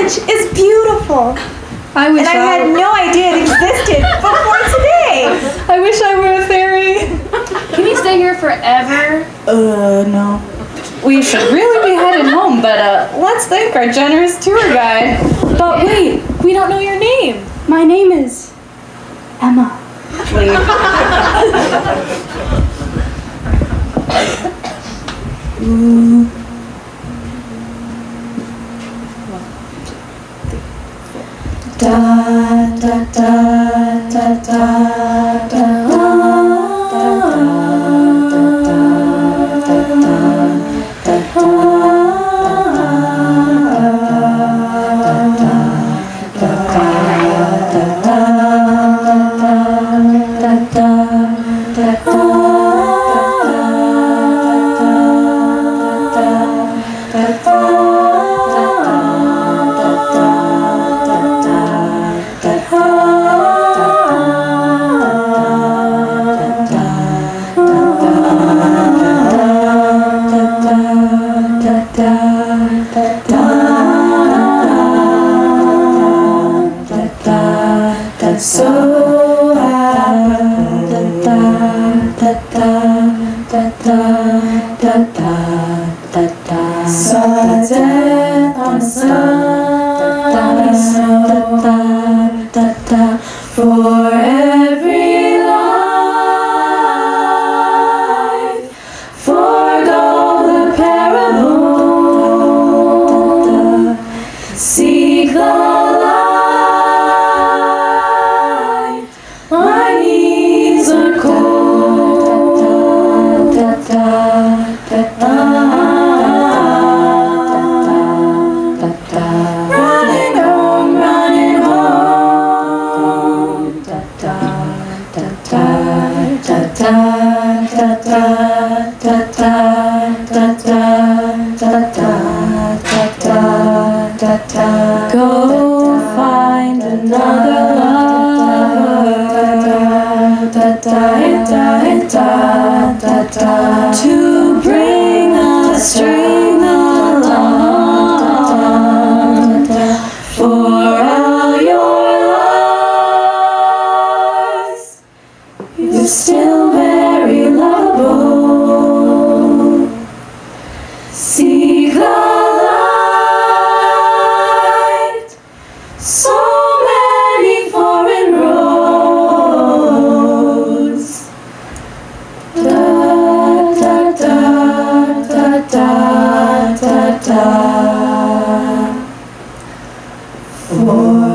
French is beautiful. I wish And I had no idea it existed before today. I wish I were a fairy. Can you stay here forever? No. We should really be headed home, but let's thank our generous tour guide. But wait, we don't know your name. My name is Emma. Da da da da da da For every life, forego the parable, seek the light, my knees are cold, running home, running home, go find another lover to bring a string along for all your lives. You're still very lovable. Seek the light. So many foreign roads. Da da da da da da da. For